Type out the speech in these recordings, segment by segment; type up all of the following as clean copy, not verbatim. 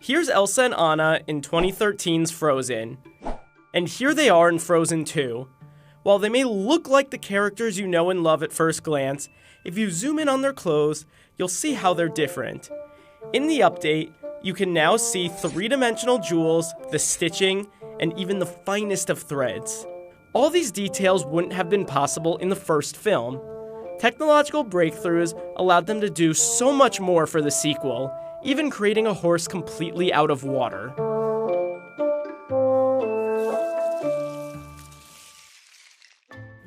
Here's Elsa and Anna in 2013's Frozen. And here they are in Frozen 2. While they may look like the characters you know and love at first glance, if you zoom in on their clothes, you'll see how they're different. In the update, you can now see three-dimensional jewels, the stitching, and even the finest of threads. All these details wouldn't have been possible in the first film. Technological breakthroughs allowed them to do so much more for the sequel, even creating a horse completely out of water.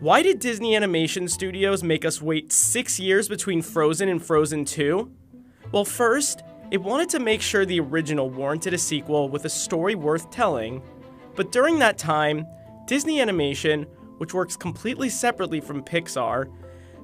Why did Disney Animation Studios make us wait 6 years between Frozen and Frozen 2? Well, first, it wanted to make sure the original warranted a sequel with a story worth telling. But during that time, Disney Animation, which works completely separately from Pixar,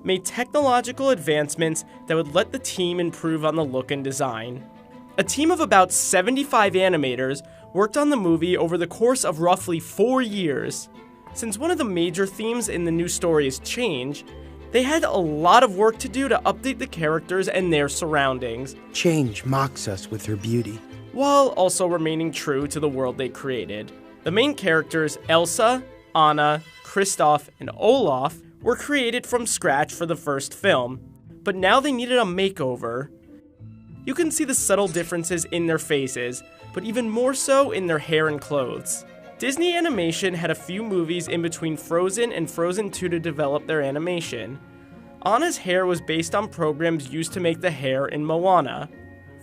made technological advancements that would let the team improve on the look and design. A team of about 75 animators worked on the movie over the course of roughly 4 years. Since one of the major themes in the new story is change, they had a lot of work to do to update the characters and their surroundings. Change mocks us with her beauty, while also remaining true to the world they created. The main characters, Elsa, Anna, Kristoff, and Olaf, were created from scratch for the first film, but now they needed a makeover. You can see the subtle differences in their faces, but even more so in their hair and clothes. Disney Animation had a few movies in between Frozen and Frozen 2 to develop their animation. Anna's hair was based on programs used to make the hair in Moana.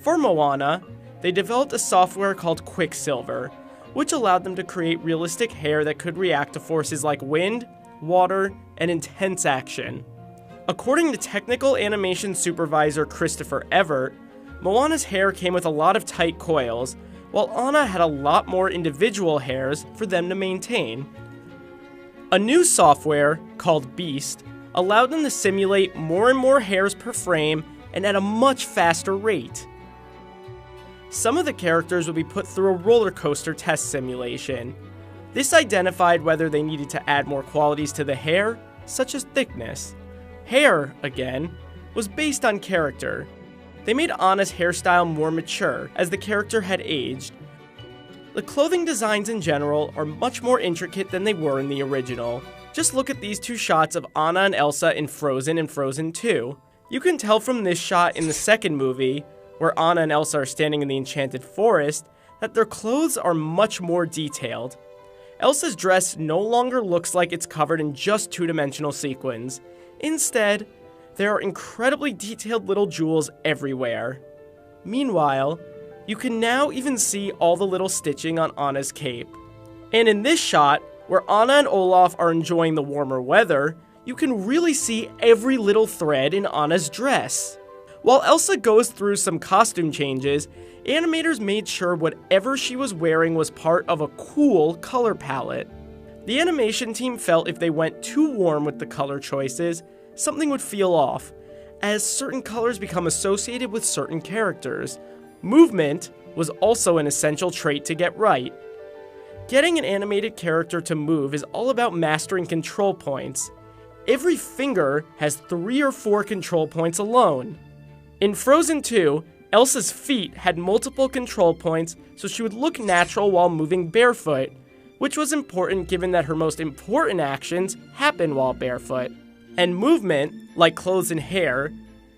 For Moana, they developed a software called Quicksilver, which allowed them to create realistic hair that could react to forces like wind, water, and intense action. According to technical animation supervisor Christopher Everett, Moana's hair came with a lot of tight coils, while Anna had a lot more individual hairs for them to maintain. A new software, called Beast, allowed them to simulate more and more hairs per frame and at a much faster rate. Some of the characters would be put through a roller coaster test simulation. This identified whether they needed to add more qualities to the hair, such as thickness. Hair, again, was based on character. They made Anna's hairstyle more mature as the character had aged. The clothing designs in general are much more intricate than they were in the original. Just look at these two shots of Anna and Elsa in Frozen and Frozen 2. You can tell from this shot in the second movie, where Anna and Elsa are standing in the enchanted forest, that their clothes are much more detailed. Elsa's dress no longer looks like it's covered in just two-dimensional sequins. Instead, there are incredibly detailed little jewels everywhere. Meanwhile, you can now even see all the little stitching on Anna's cape. And in this shot, where Anna and Olaf are enjoying the warmer weather, you can really see every little thread in Anna's dress. While Elsa goes through some costume changes, animators made sure whatever she was wearing was part of a cool color palette. The animation team felt if they went too warm with the color choices, something would feel off, as certain colors become associated with certain characters. Movement was also an essential trait to get right. Getting an animated character to move is all about mastering control points. Every finger has 3 or 4 control points alone. In Frozen 2, Elsa's feet had multiple control points so she would look natural while moving barefoot, which was important given that her most important actions happen while barefoot. And movement, like clothes and hair,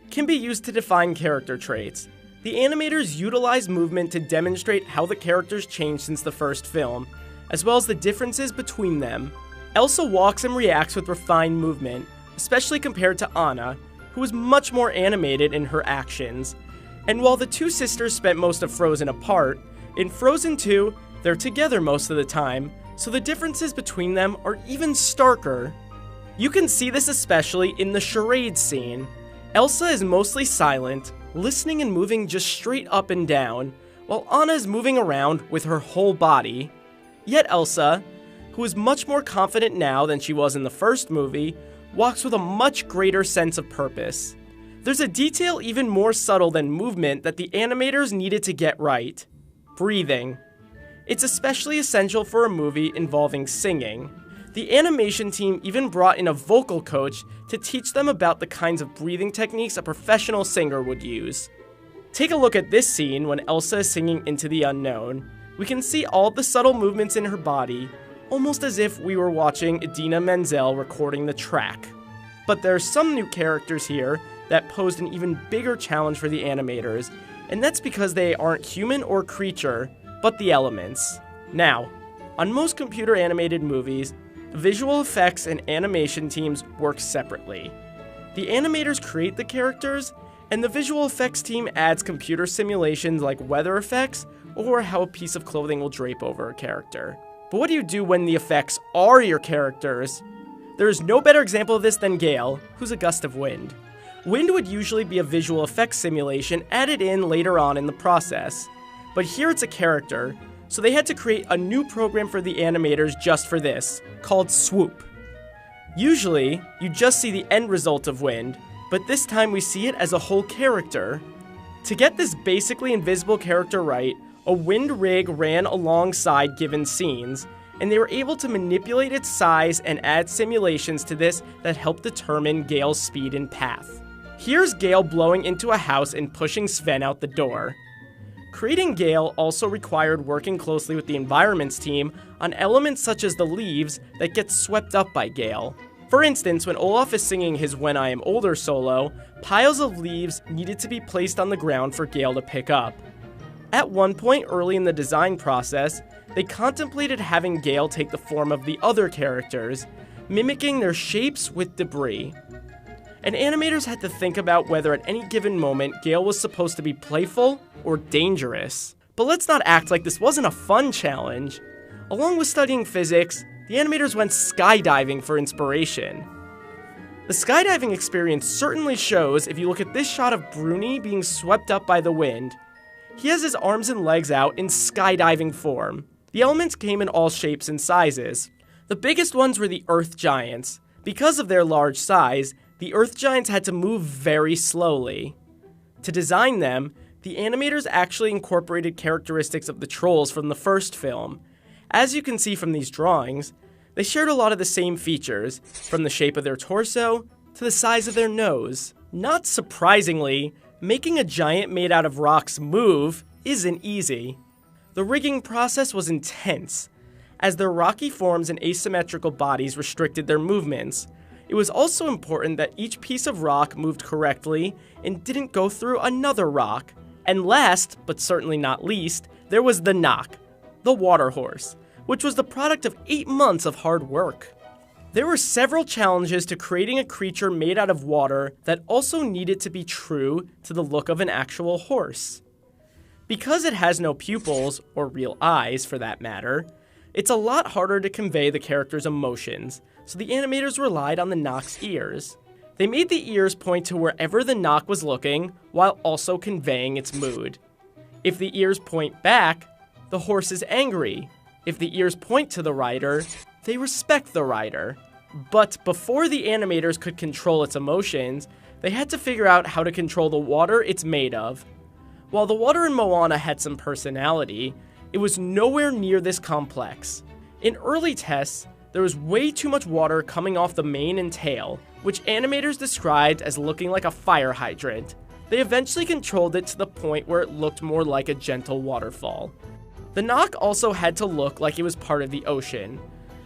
can be used to define character traits. The animators utilized movement to demonstrate how the characters changed since the first film, as well as the differences between them. Elsa walks and reacts with refined movement, especially compared to Anna, who was much more animated in her actions. And while the two sisters spent most of Frozen apart, in Frozen 2, they're together most of the time, so the differences between them are even starker. You can see this especially in the charade scene. Elsa is mostly silent, listening and moving just straight up and down, while Anna is moving around with her whole body. Yet Elsa, who is much more confident now than she was in the first movie, walks with a much greater sense of purpose. There's a detail even more subtle than movement that the animators needed to get right: breathing. It's especially essential for a movie involving singing. The animation team even brought in a vocal coach to teach them about the kinds of breathing techniques a professional singer would use. Take a look at this scene when Elsa is singing Into the Unknown. We can see all the subtle movements in her body, almost as if we were watching Idina Menzel recording the track. But there are some new characters here that posed an even bigger challenge for the animators, and that's because they aren't human or creature, but the elements. Now, on most computer animated movies, the visual effects and animation teams work separately. The animators create the characters, and the visual effects team adds computer simulations like weather effects or how a piece of clothing will drape over a character. But what do you do when the effects are your characters? There is no better example of this than Gale, who's a gust of wind. Wind would usually be a visual effects simulation added in later on in the process, but here it's a character, so they had to create a new program for the animators just for this, called Swoop. Usually, you just see the end result of wind, but this time we see it as a whole character. To get this basically invisible character right, a wind rig ran alongside given scenes, and they were able to manipulate its size and add simulations to this that helped determine Gale's speed and path. Here's Gale blowing into a house and pushing Sven out the door. Creating Gale also required working closely with the environments team on elements such as the leaves that get swept up by Gale. For instance, when Olaf is singing his When I Am Older solo, piles of leaves needed to be placed on the ground for Gale to pick up. At one point early in the design process, they contemplated having Gale take the form of the other characters, mimicking their shapes with debris. And animators had to think about whether at any given moment Gale was supposed to be playful or dangerous. But let's not act like this wasn't a fun challenge. Along with studying physics, the animators went skydiving for inspiration. The skydiving experience certainly shows if you look at this shot of Bruni being swept up by the wind. He has his arms and legs out in skydiving form. The elements came in all shapes and sizes. The biggest ones were the Earth Giants. Because of their large size, the Earth Giants had to move very slowly. To design them, the animators actually incorporated characteristics of the trolls from the first film. As you can see from these drawings, they shared a lot of the same features, from the shape of their torso to the size of their nose. Not surprisingly, making a giant made out of rocks move isn't easy. The rigging process was intense, as their rocky forms and asymmetrical bodies restricted their movements. It was also important that each piece of rock moved correctly and didn't go through another rock. And last, but certainly not least, there was the Knock, the water horse, which was the product of 8 months of hard work. There were several challenges to creating a creature made out of water that also needed to be true to the look of an actual horse. Because it has no pupils, or real eyes for that matter, it's a lot harder to convey the character's emotions, so the animators relied on the Knock's ears. They made the ears point to wherever the Knock was looking, while also conveying its mood. If the ears point back, the horse is angry. If the ears point to the rider, they respect the rider. But before the animators could control its emotions, they had to figure out how to control the water it's made of. While the water in Moana had some personality, it was nowhere near this complex. In early tests, there was way too much water coming off the mane and tail, which animators described as looking like a fire hydrant. They eventually controlled it to the point where it looked more like a gentle waterfall. The Knock also had to look like it was part of the ocean,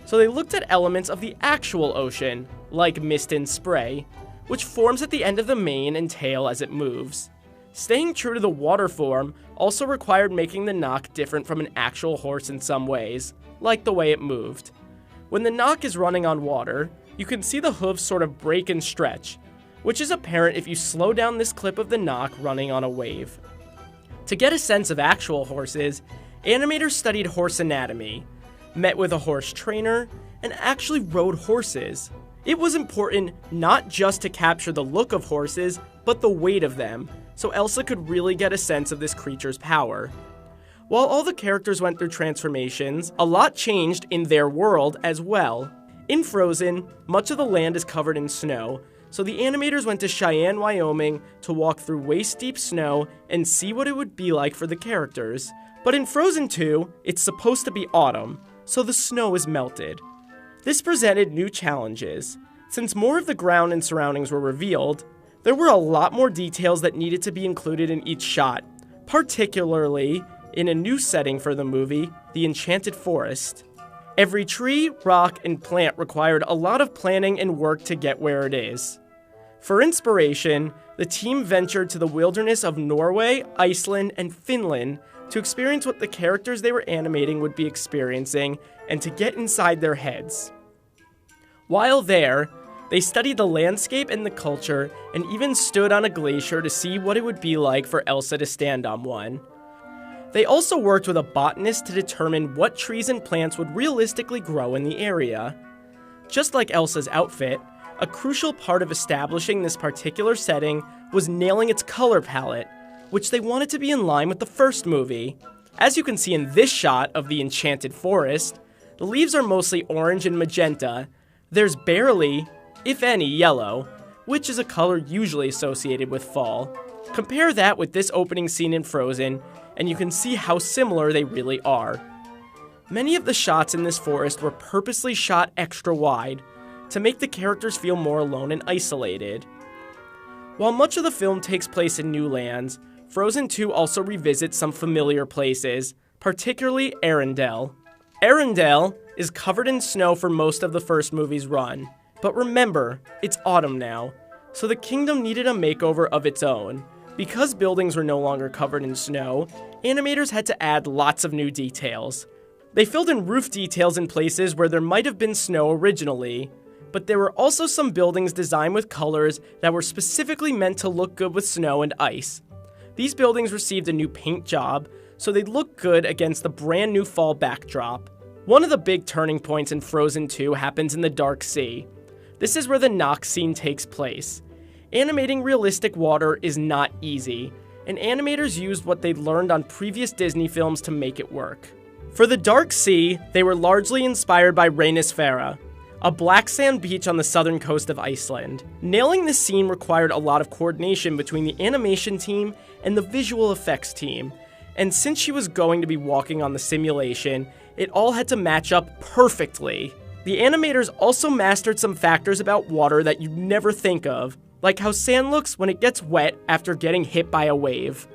so they looked at elements of the actual ocean, like mist and spray, which forms at the end of the mane and tail as it moves. Staying true to the water form also required making the Knock different from an actual horse in some ways, like the way it moved. When the Knock is running on water, you can see the hooves sort of break and stretch, which is apparent if you slow down this clip of the Knock running on a wave. To get a sense of actual horses, animators studied horse anatomy, met with a horse trainer, and actually rode horses. It was important not just to capture the look of horses, but the weight of them, so Elsa could really get a sense of this creature's power. While all the characters went through transformations, a lot changed in their world as well. In Frozen, much of the land is covered in snow, so the animators went to Cheyenne, Wyoming to walk through waist-deep snow and see what it would be like for the characters. But in Frozen 2, it's supposed to be autumn, so the snow is melted. This presented new challenges. Since more of the ground and surroundings were revealed, There were a lot more details that needed to be included in each shot, particularly in a new setting for the movie, the Enchanted Forest. Every tree, rock, and plant required a lot of planning and work to get where it is. For inspiration, the team ventured to the wilderness of Norway, Iceland, and Finland to experience what the characters they were animating would be experiencing and to get inside their heads. While there, they studied the landscape and the culture and even stood on a glacier to see what it would be like for Elsa to stand on one. They also worked with a botanist to determine what trees and plants would realistically grow in the area. Just like Elsa's outfit, a crucial part of establishing this particular setting was nailing its color palette, which they wanted to be in line with the first movie. As you can see in this shot of the Enchanted Forest, the leaves are mostly orange and magenta. There's barely, if any, yellow, which is a color usually associated with fall. Compare that with this opening scene in Frozen, and you can see how similar they really are. Many of the shots in this forest were purposely shot extra wide, to make the characters feel more alone and isolated. While much of the film takes place in new lands, Frozen 2 also revisits some familiar places, particularly Arendelle. Arendelle is covered in snow for most of the first movie's run, but remember, it's autumn now, so the kingdom needed a makeover of its own. Because buildings were no longer covered in snow, animators had to add lots of new details. They filled in roof details in places where there might have been snow originally, but there were also some buildings designed with colors that were specifically meant to look good with snow and ice. These buildings received a new paint job, so they'd look good against the brand new fall backdrop. One of the big turning points in Frozen 2 happens in the Dark Sea. This is where the Nox scene takes place. Animating realistic water is not easy, and animators used what they'd learned on previous Disney films to make it work. For the Dark Sea, they were largely inspired by Reynisfjara, a black sand beach on the southern coast of Iceland. Nailing this scene required a lot of coordination between the animation team and the visual effects team, and since she was going to be walking on the simulation, it all had to match up perfectly. The animators also mastered some factors about water that you'd never think of, like how sand looks when it gets wet after getting hit by a wave.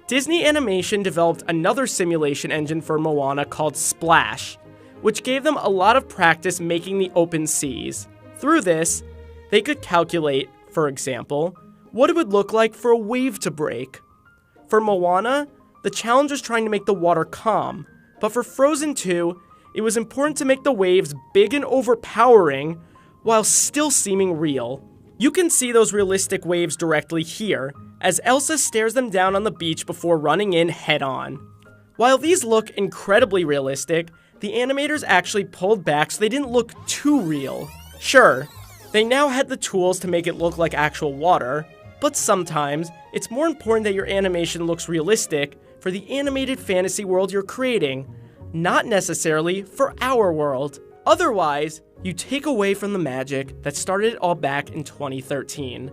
Disney Animation developed another simulation engine for Moana called Splash, which gave them a lot of practice making the open seas. Through this, they could calculate, for example, what it would look like for a wave to break. For Moana, the challenge was trying to make the water calm, but for Frozen 2, it was important to make the waves big and overpowering while still seeming real. You can see those realistic waves directly here, as Elsa stares them down on the beach before running in head-on. While these look incredibly realistic, the animators actually pulled back so they didn't look too real. Sure, they now had the tools to make it look like actual water, but sometimes it's more important that your animation looks realistic for the animated fantasy world you're creating, not necessarily for our world. Otherwise, you take away from the magic that started it all back in 2013.